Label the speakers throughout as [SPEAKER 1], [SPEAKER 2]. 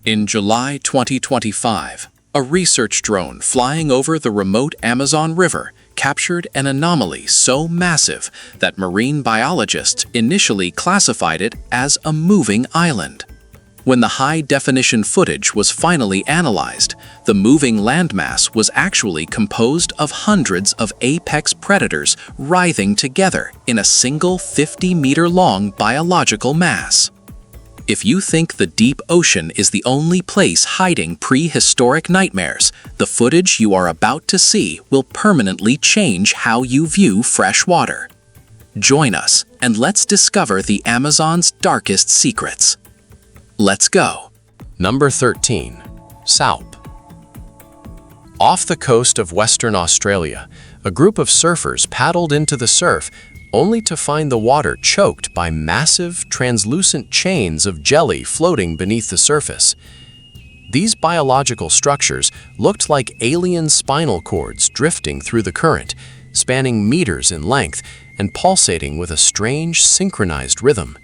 [SPEAKER 1] In July 2025, a research drone flying over the remote Amazon River captured an anomaly so massive that marine biologists initially classified it as a moving island. When the high-definition footage was finally analyzed, the moving landmass was actually composed of hundreds of apex predators writhing together in a single 50-meter-long biological mass. If you think the deep ocean is the only place hiding prehistoric nightmares, the footage you are about to see will permanently change how you view fresh water. Join us and let's discover the Amazon's darkest secrets. Let's go.
[SPEAKER 2] Number 13. Salp. Off the coast of Western Australia, a group of surfers paddled into the surf only to find the water choked by massive, translucent chains of jelly floating beneath the surface. These biological structures looked like alien spinal cords drifting through the current, spanning meters in length and pulsating with a strange, synchronized rhythm.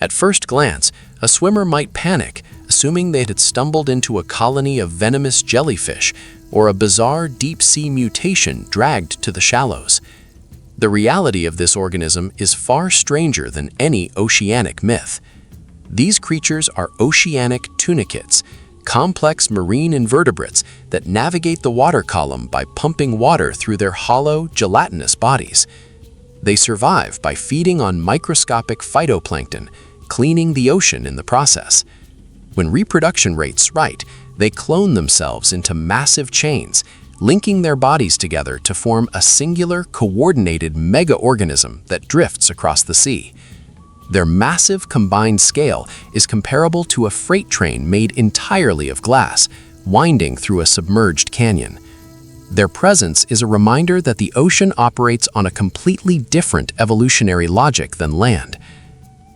[SPEAKER 2] At first glance, a swimmer might panic, assuming they had stumbled into a colony of venomous jellyfish or a bizarre deep-sea mutation dragged to the shallows. The reality of this organism is far stranger than any oceanic myth. These creatures are oceanic tunicates, complex marine invertebrates that navigate the water column by pumping water through their hollow, gelatinous bodies. They survive by feeding on microscopic phytoplankton, cleaning the ocean in the process. When reproduction rates right, they clone themselves into massive chains, linking their bodies together to form a singular, coordinated mega-organism that drifts across the sea. Their massive combined scale is comparable to a freight train made entirely of glass, winding through a submerged canyon. Their presence is a reminder that the ocean operates on a completely different evolutionary logic than land.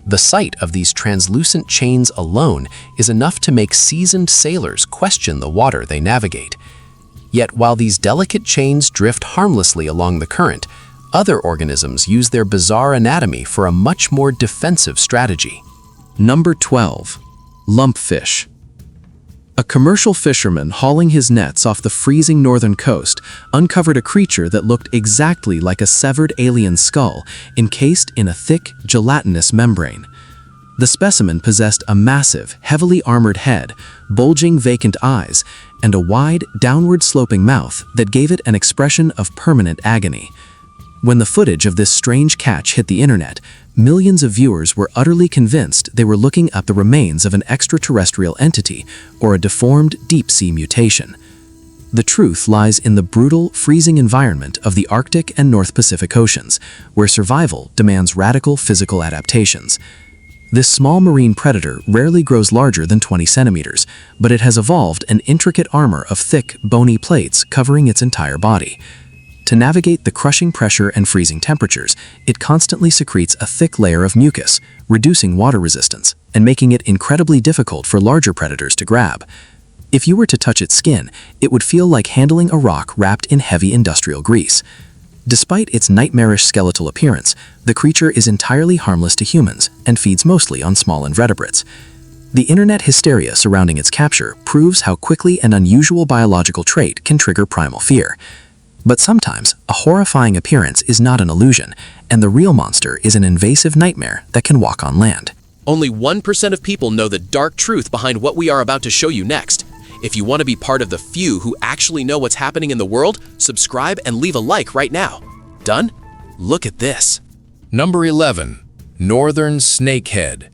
[SPEAKER 2] The sight of these translucent chains alone is enough to make seasoned sailors question the water they navigate. Yet while these delicate chains drift harmlessly along the current, other organisms use their bizarre anatomy for a much more defensive strategy.
[SPEAKER 1] Number 12. Lumpfish. A commercial fisherman hauling his nets off the freezing northern coast uncovered a creature that looked exactly like a severed alien skull encased in a thick, gelatinous membrane. The specimen possessed a massive, heavily armored head, bulging vacant eyes, and a wide, downward-sloping mouth that gave it an expression of permanent agony. When the footage of this strange catch hit the internet, millions of viewers were utterly convinced they were looking at the remains of an extraterrestrial entity or a deformed deep-sea mutation. The truth lies in the brutal, freezing environment of the Arctic and North Pacific Oceans, where survival demands radical physical adaptations. This small marine predator rarely grows larger than 20 centimeters, but it has evolved an intricate armor of thick, bony plates covering its entire body. To navigate the crushing pressure and freezing temperatures, it constantly secretes a thick layer of mucus, reducing water resistance and making it incredibly difficult for larger predators to grab. If you were to touch its skin, it would feel like handling a rock wrapped in heavy industrial grease. Despite its nightmarish skeletal appearance, the creature is entirely harmless to humans and feeds mostly on small invertebrates. The internet hysteria surrounding its capture proves how quickly an unusual biological trait can trigger primal fear. But sometimes, a horrifying appearance is not an illusion, and the real monster is an invasive nightmare that can walk on land.
[SPEAKER 2] Only 1% of people know the dark truth behind what we are about to show you next. If you want to be part of the few who actually know what's happening in the world, subscribe and leave a like right now. Done? Look at this.
[SPEAKER 3] Number 11. Northern snakehead.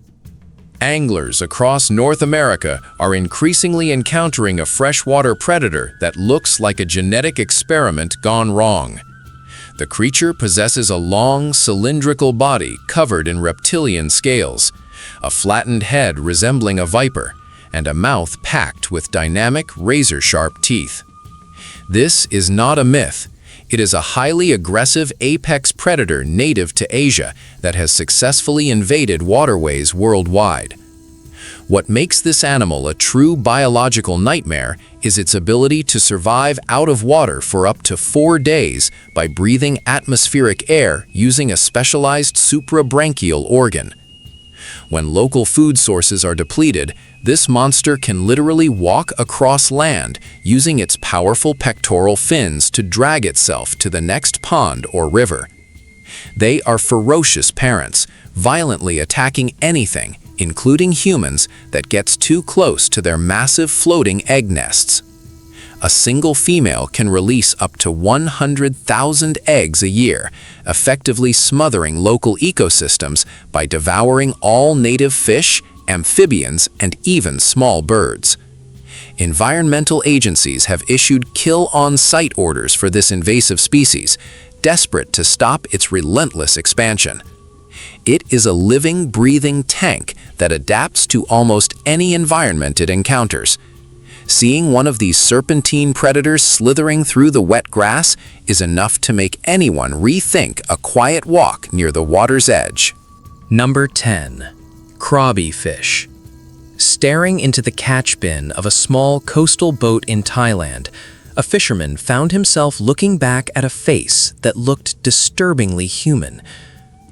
[SPEAKER 3] Anglers across North America are increasingly encountering a freshwater predator that looks like a genetic experiment gone wrong. The creature possesses a long, cylindrical body covered in reptilian scales, a flattened head resembling a viper, and a mouth packed with dynamic, razor-sharp teeth. This is not a myth. It is a highly aggressive apex predator native to Asia that has successfully invaded waterways worldwide. What makes this animal a true biological nightmare is its ability to survive out of water for up to 4 days by breathing atmospheric air using a specialized suprabranchial organ. When local food sources are depleted, this monster can literally walk across land using its powerful pectoral fins to drag itself to the next pond or river. They are ferocious parents, violently attacking anything, including humans, that gets too close to their massive floating egg nests. A single female can release up to 100,000 eggs a year, effectively smothering local ecosystems by devouring all native fish, amphibians, and even small birds. Environmental agencies have issued kill-on-sight orders for this invasive species, desperate to stop its relentless expansion. It is a living, breathing tank that adapts to almost any environment it encounters. Seeing one of these serpentine predators slithering through the wet grass is enough to make anyone rethink a quiet walk near the water's edge.
[SPEAKER 1] Number 10. Krabi fish. Staring into the catch bin of a small coastal boat in Thailand, a fisherman found himself looking back at a face that looked disturbingly human.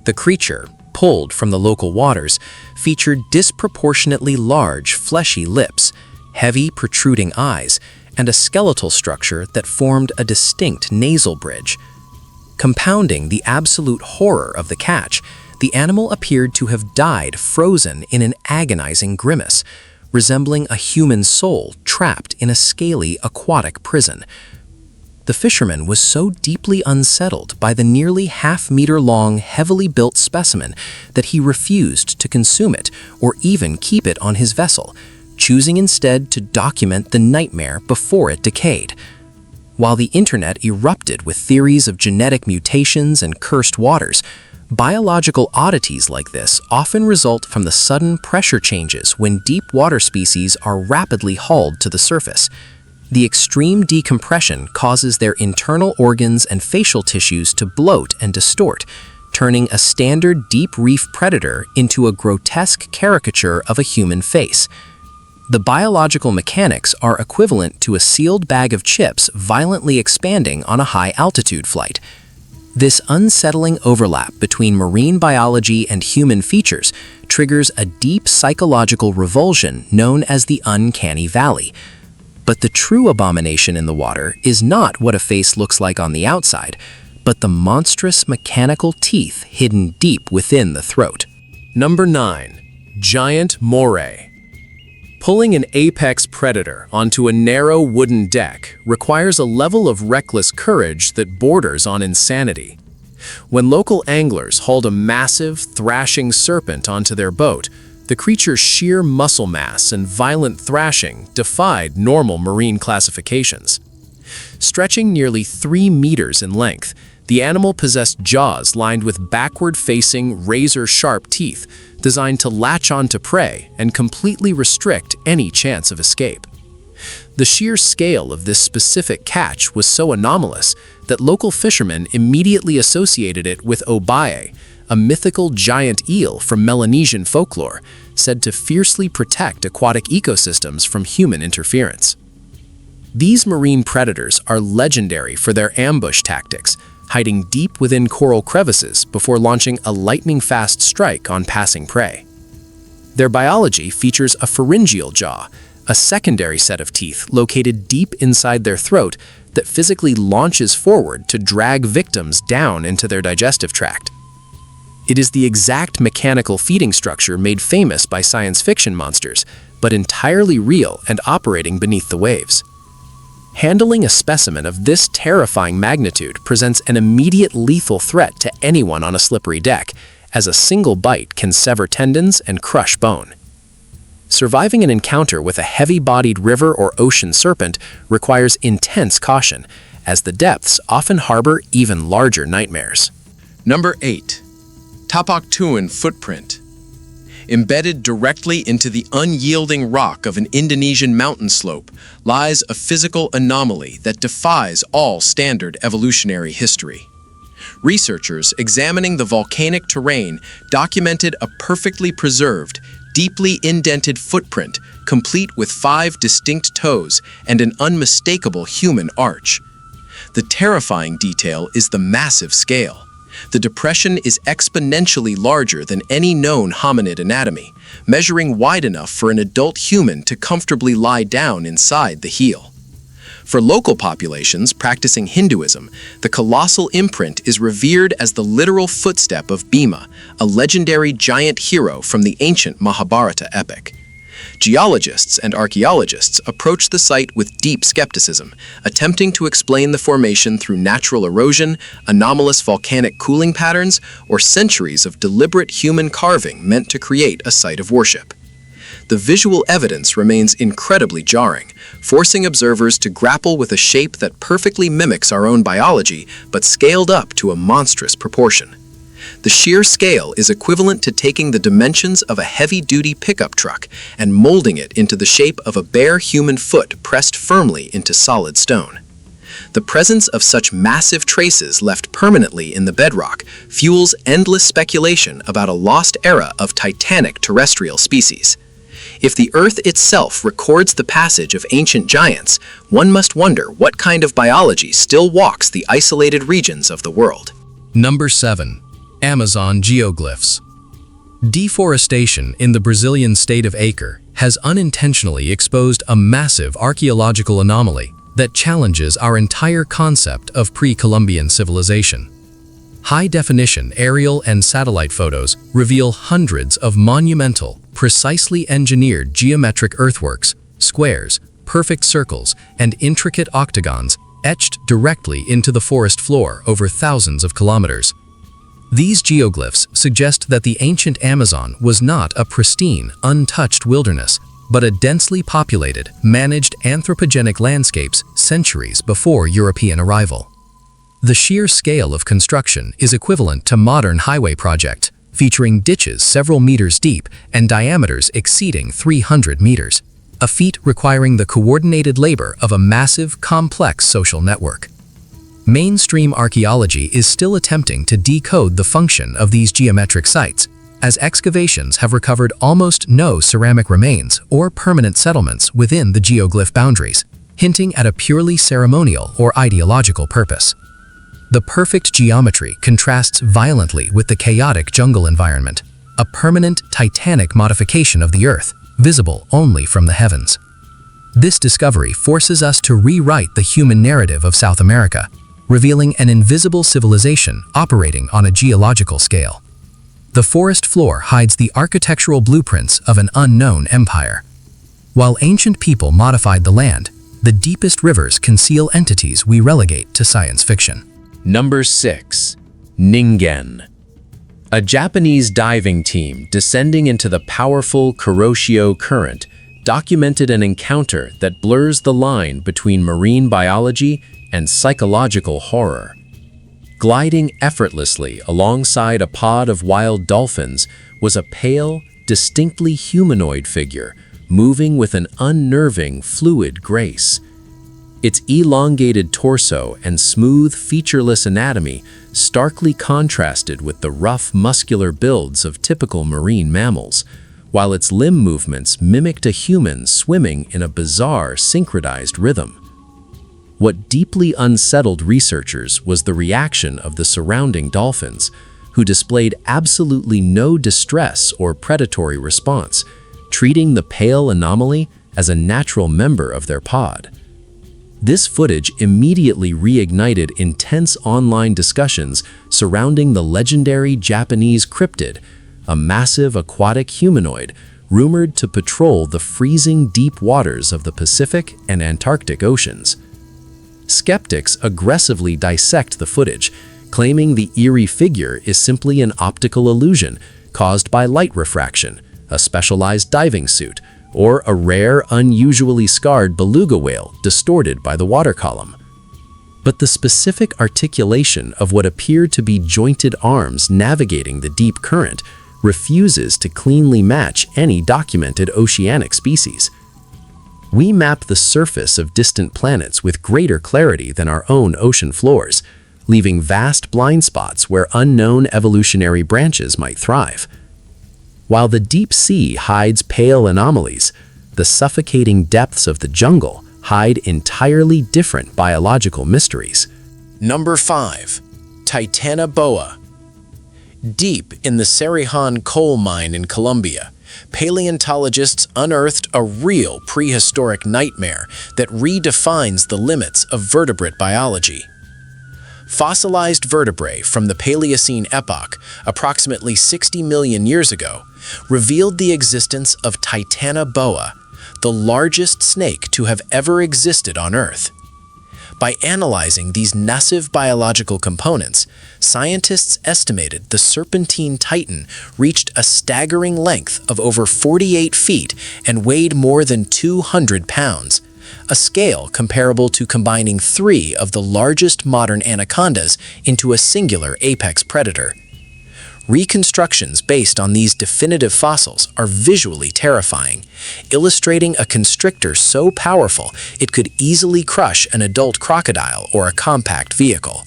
[SPEAKER 1] The creature, pulled from the local waters, featured disproportionately large, fleshy lips, heavy, protruding eyes, and a skeletal structure that formed a distinct nasal bridge. Compounding the absolute horror of the catch, the animal appeared to have died frozen in an agonizing grimace, resembling a human soul trapped in a scaly aquatic prison. The fisherman was so deeply unsettled by the nearly half-meter-long, heavily built specimen that he refused to consume it or even keep it on his vessel, choosing instead to document the nightmare before it decayed. While the internet erupted with theories of genetic mutations and cursed waters, biological oddities like this often result from the sudden pressure changes when deep water species are rapidly hauled to the surface. The extreme decompression causes their internal organs and facial tissues to bloat and distort, turning a standard deep reef predator into a grotesque caricature of a human face. The biological mechanics are equivalent to a sealed bag of chips violently expanding on a high-altitude flight. This unsettling overlap between marine biology and human features triggers a deep psychological revulsion known as the uncanny valley. But the true abomination in the water is not what a face looks like on the outside, but the monstrous mechanical teeth hidden deep within the throat.
[SPEAKER 2] Number 9. Giant moray. Pulling an apex predator onto a narrow wooden deck requires a level of reckless courage that borders on insanity. When local anglers hauled a massive, thrashing serpent onto their boat, the creature's sheer muscle mass and violent thrashing defied normal marine classifications. Stretching nearly 3 meters in length, the animal possessed jaws lined with backward-facing, razor-sharp teeth designed to latch onto prey and completely restrict any chance of escape. The sheer scale of this specific catch was so anomalous that local fishermen immediately associated it with obaye, a mythical giant eel from Melanesian folklore, said to fiercely protect aquatic ecosystems from human interference. These marine predators are legendary for their ambush tactics, hiding deep within coral crevices before launching a lightning-fast strike on passing prey. Their biology features a pharyngeal jaw, a secondary set of teeth located deep inside their throat that physically launches forward to drag victims down into their digestive tract. It is the exact mechanical feeding structure made famous by science fiction monsters, but entirely real and operating beneath the waves. Handling a specimen of this terrifying magnitude presents an immediate lethal threat to anyone on a slippery deck, as a single bite can sever tendons and crush bone. Surviving an encounter with a heavy-bodied river or ocean serpent requires intense caution, as the depths often harbor even larger nightmares.
[SPEAKER 4] Number 8. Tapaktuan footprint. Embedded directly into the unyielding rock of an Indonesian mountain slope lies a physical anomaly that defies all standard evolutionary history. Researchers examining the volcanic terrain documented a perfectly preserved, deeply indented footprint complete with 5 distinct toes and an unmistakable human arch. The terrifying detail is the massive scale. The depression is exponentially larger than any known hominid anatomy, measuring wide enough for an adult human to comfortably lie down inside the heel. For local populations practicing Hinduism, the colossal imprint is revered as the literal footstep of Bhima, a legendary giant hero from the ancient Mahabharata epic. Geologists and archaeologists approach the site with deep skepticism, attempting to explain the formation through natural erosion, anomalous volcanic cooling patterns, or centuries of deliberate human carving meant to create a site of worship. The visual evidence remains incredibly jarring, forcing observers to grapple with a shape that perfectly mimics our own biology, but scaled up to a monstrous proportion. The sheer scale is equivalent to taking the dimensions of a heavy-duty pickup truck and molding it into the shape of a bare human foot pressed firmly into solid stone. The presence of such massive traces left permanently in the bedrock fuels endless speculation about a lost era of titanic terrestrial species. If the Earth itself records the passage of ancient giants, one must wonder what kind of biology still walks the isolated regions of the world.
[SPEAKER 1] Number 7. Amazon geoglyphs. Deforestation in the Brazilian state of Acre has unintentionally exposed a massive archaeological anomaly that challenges our entire concept of pre-Columbian civilization. High-definition aerial and satellite photos reveal hundreds of monumental, precisely engineered geometric earthworks, squares, perfect circles, and intricate octagons etched directly into the forest floor over thousands of kilometers. These geoglyphs suggest that the ancient Amazon was not a pristine, untouched wilderness, but a densely populated, managed anthropogenic landscapes centuries before European arrival. The sheer scale of construction is equivalent to modern highway project, featuring ditches several meters deep and diameters exceeding 300 meters, a feat requiring the coordinated labor of a massive, complex social network. Mainstream archaeology is still attempting to decode the function of these geometric sites, as excavations have recovered almost no ceramic remains or permanent settlements within the geoglyph boundaries, hinting at a purely ceremonial or ideological purpose. The perfect geometry contrasts violently with the chaotic jungle environment, a permanent titanic modification of the Earth, visible only from the heavens. This discovery forces us to rewrite the human narrative of South America, revealing an invisible civilization operating on a geological scale. The forest floor hides the architectural blueprints of an unknown empire. While ancient people modified the land, the deepest rivers conceal entities we relegate to science fiction.
[SPEAKER 3] Number 6. Ningen. A Japanese diving team descending into the powerful Kuroshio Current documented an encounter that blurs the line between marine biology and psychological horror. Gliding effortlessly alongside a pod of wild dolphins was a pale, distinctly humanoid figure, moving with an unnerving, fluid grace. Its elongated torso and smooth, featureless anatomy starkly contrasted with the rough, muscular builds of typical marine mammals, while its limb movements mimicked a human swimming in a bizarre, synchronized rhythm. What deeply unsettled researchers was the reaction of the surrounding dolphins, who displayed absolutely no distress or predatory response, treating the pale anomaly as a natural member of their pod. This footage immediately reignited intense online discussions surrounding the legendary Japanese cryptid, a massive aquatic humanoid rumored to patrol the freezing deep waters of the Pacific and Antarctic Oceans. Skeptics aggressively dissect the footage, claiming the eerie figure is simply an optical illusion caused by light refraction, a specialized diving suit, or a rare, unusually scarred beluga whale distorted by the water column. But the specific articulation of what appeared to be jointed arms navigating the deep current refuses to cleanly match any documented oceanic species. We map the surface of distant planets with greater clarity than our own ocean floors, leaving vast blind spots where unknown evolutionary branches might thrive. While the deep sea hides pale anomalies, the suffocating depths of the jungle hide entirely different biological mysteries.
[SPEAKER 2] Number 5. Titanoboa, Deep in the Cerrejón coal mine in Colombia, paleontologists unearthed a real prehistoric nightmare that redefines the limits of vertebrate biology. Fossilized vertebrae from the Paleocene epoch, approximately 60 million years ago, revealed the existence of Titanoboa, the largest snake to have ever existed on Earth. By analyzing these massive biological components, scientists estimated the serpentine titan reached a staggering length of over 48 feet and weighed more than 200 pounds, a scale comparable to combining 3 of the largest modern anacondas into a singular apex predator. Reconstructions based on these definitive fossils are visually terrifying, illustrating a constrictor so powerful it could easily crush an adult crocodile or a compact vehicle.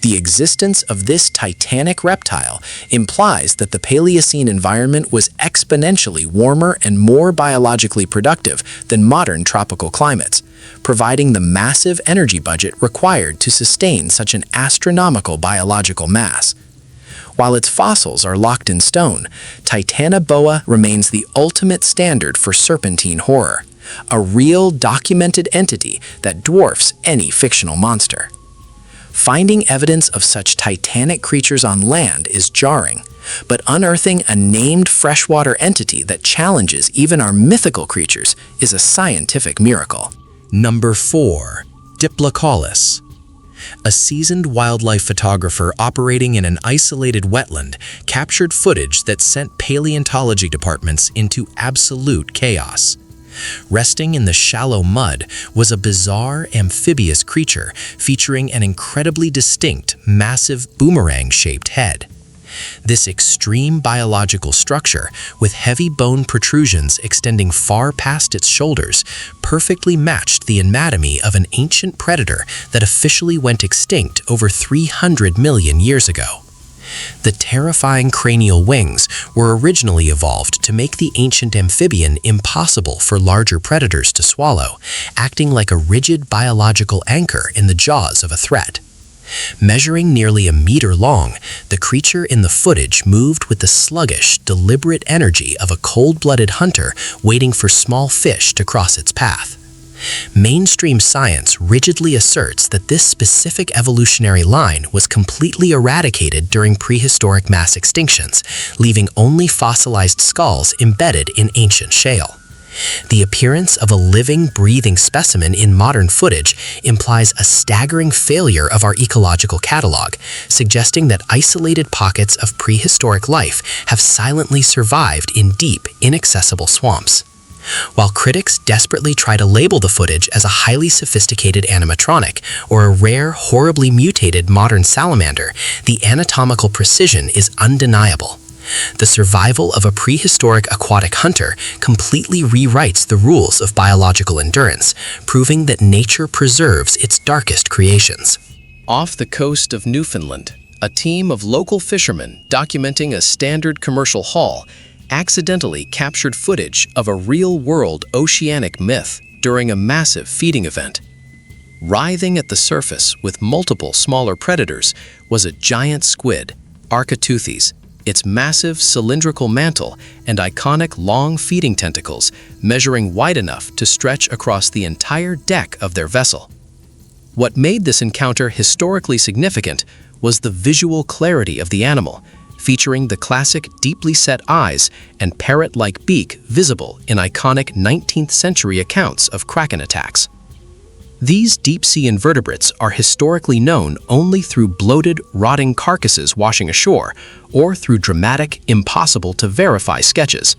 [SPEAKER 2] The existence of this titanic reptile implies that the Paleocene environment was exponentially warmer and more biologically productive than modern tropical climates, providing the massive energy budget required to sustain such an astronomical biological mass. While its fossils are locked in stone, Titanoboa remains the ultimate standard for serpentine horror, a real documented entity that dwarfs any fictional monster. Finding evidence of such titanic creatures on land is jarring, but unearthing a named freshwater entity that challenges even our mythical creatures is a scientific miracle.
[SPEAKER 3] Number 4. Diplocaulus. A seasoned wildlife photographer operating in an isolated wetland captured footage that sent paleontology departments into absolute chaos. Resting in the shallow mud was a bizarre amphibious creature featuring an incredibly distinct, massive boomerang-shaped head. This extreme biological structure, with heavy bone protrusions extending far past its shoulders, perfectly matched the anatomy of an ancient predator that officially went extinct over 300 million years ago. The terrifying cranial wings were originally evolved to make the ancient amphibian impossible for larger predators to swallow, acting like a rigid biological anchor in the jaws of a threat. Measuring nearly a meter long, the creature in the footage moved with the sluggish, deliberate energy of a cold-blooded hunter waiting for small fish to cross its path. Mainstream science rigidly asserts that this specific evolutionary line was completely eradicated during prehistoric mass extinctions, leaving only fossilized skulls embedded in ancient shale. The appearance of a living, breathing specimen in modern footage implies a staggering failure of our ecological catalog, suggesting that isolated pockets of prehistoric life have silently survived in deep, inaccessible swamps. While critics desperately try to label the footage as a highly sophisticated animatronic or a rare, horribly mutated modern salamander, the anatomical precision is undeniable. The survival of a prehistoric aquatic hunter completely rewrites the rules of biological endurance, proving that nature preserves its darkest creations.
[SPEAKER 2] Off the coast of Newfoundland, a team of local fishermen documenting a standard commercial haul accidentally captured footage of a real-world oceanic myth during a massive feeding event. Writhing at the surface with multiple smaller predators was a giant squid, Architeuthis, its massive cylindrical mantle and iconic long feeding tentacles measuring wide enough to stretch across the entire deck of their vessel. What made this encounter historically significant was the visual clarity of the animal, featuring the classic deeply set eyes and parrot-like beak visible in iconic 19th century accounts of kraken attacks. These deep-sea invertebrates are historically known only through bloated, rotting carcasses washing ashore or through dramatic, impossible-to-verify sketches.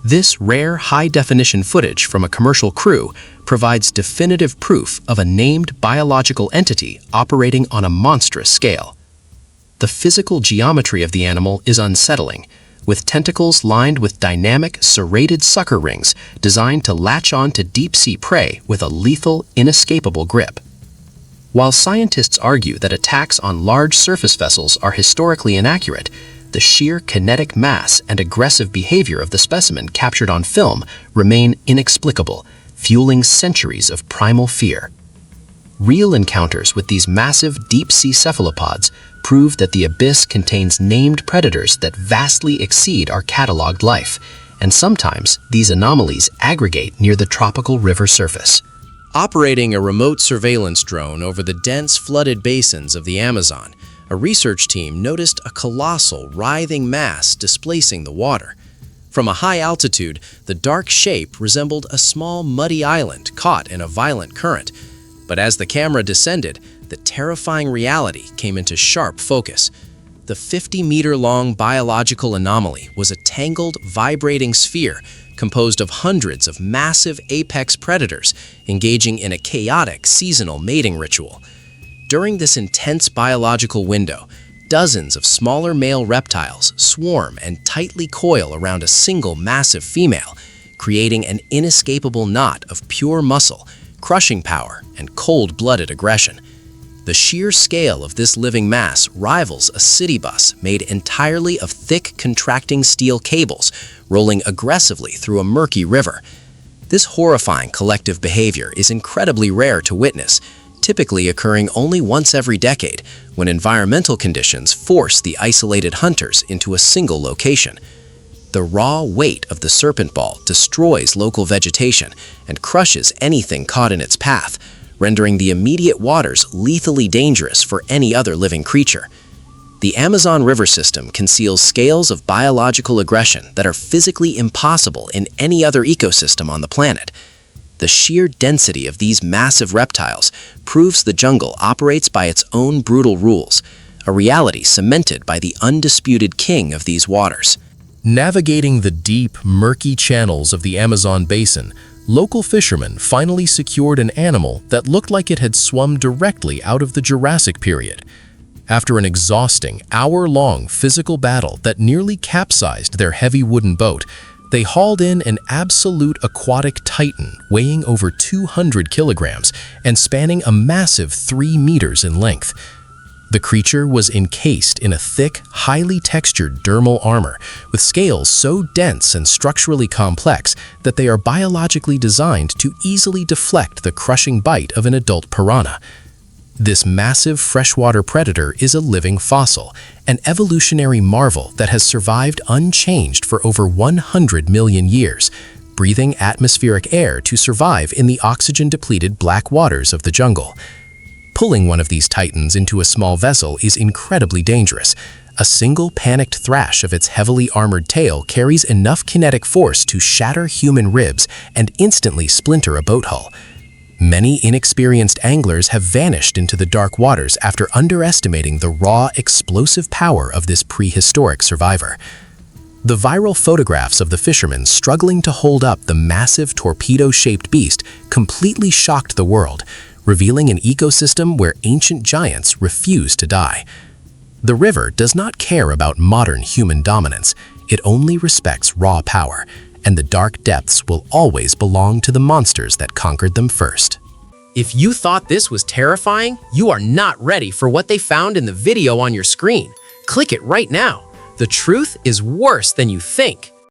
[SPEAKER 2] This rare, high-definition footage from a commercial crew provides definitive proof of a named biological entity operating on a monstrous scale. The physical geometry of the animal is unsettling, with tentacles lined with dynamic, serrated sucker rings designed to latch on to deep-sea prey with a lethal, inescapable grip. While scientists argue that attacks on large surface vessels are historically inaccurate, the sheer kinetic mass and aggressive behavior of the specimen captured on film remain inexplicable, fueling centuries of primal fear. Real encounters with these massive deep-sea cephalopods
[SPEAKER 5] prove that the abyss contains named predators that vastly exceed our cataloged life, and sometimes these anomalies aggregate near the tropical river surface.
[SPEAKER 2] Operating a remote surveillance drone over the dense flooded basins of the Amazon, a research team noticed a colossal, writhing mass displacing the water. From a high altitude, the dark shape resembled a small muddy island caught in a violent current. But as the camera descended, the terrifying reality came into sharp focus. The 50-meter-long biological anomaly was a tangled, vibrating sphere composed of hundreds of massive apex predators engaging in a chaotic seasonal mating ritual. During this intense biological window, dozens of smaller male reptiles swarm and tightly coil around a single massive female, creating an inescapable knot of pure muscle, crushing power, and cold-blooded aggression. The sheer scale of this living mass rivals a city bus made entirely of thick, contracting steel cables rolling aggressively through a murky river. This horrifying collective behavior is incredibly rare to witness, typically occurring only once every decade when environmental conditions force the isolated hunters into a single location. The raw weight of the serpent ball destroys local vegetation and crushes anything caught in its path, rendering the immediate waters lethally dangerous for any other living creature. The Amazon River system conceals scales of biological aggression that are physically impossible in any other ecosystem on the planet. The sheer density of these massive reptiles proves the jungle operates by its own brutal rules, a reality cemented by the undisputed king of these waters.
[SPEAKER 3] Navigating the deep, murky channels of the Amazon basin, local fishermen finally secured an animal that looked like it had swum directly out of the Jurassic period. After an exhausting, hour-long physical battle that nearly capsized their heavy wooden boat, they hauled in an absolute aquatic titan weighing over 200 kilograms and spanning a massive 3 meters in length. The creature was encased in a thick, highly textured dermal armor with scales so dense and structurally complex that they are biologically designed to easily deflect the crushing bite of an adult piranha. This massive freshwater predator is a living fossil, an evolutionary marvel that has survived unchanged for over 100 million years, breathing atmospheric air to survive in the oxygen-depleted black waters of the jungle. Pulling one of these titans into a small vessel is incredibly dangerous. A single panicked thrash of its heavily armored tail carries enough kinetic force to shatter human ribs and instantly splinter a boat hull. Many inexperienced anglers have vanished into the dark waters after underestimating the raw, explosive power of this prehistoric survivor. The viral photographs of the fishermen struggling to hold up the massive torpedo-shaped beast completely shocked the world, revealing an ecosystem where ancient giants refuse to die. The river does not care about modern human dominance. It only respects raw power, and the dark depths will always belong to the monsters that conquered them first.
[SPEAKER 2] If you thought this was terrifying, you are not ready for what they found in the video on your screen. Click it right now. The truth is worse than you think.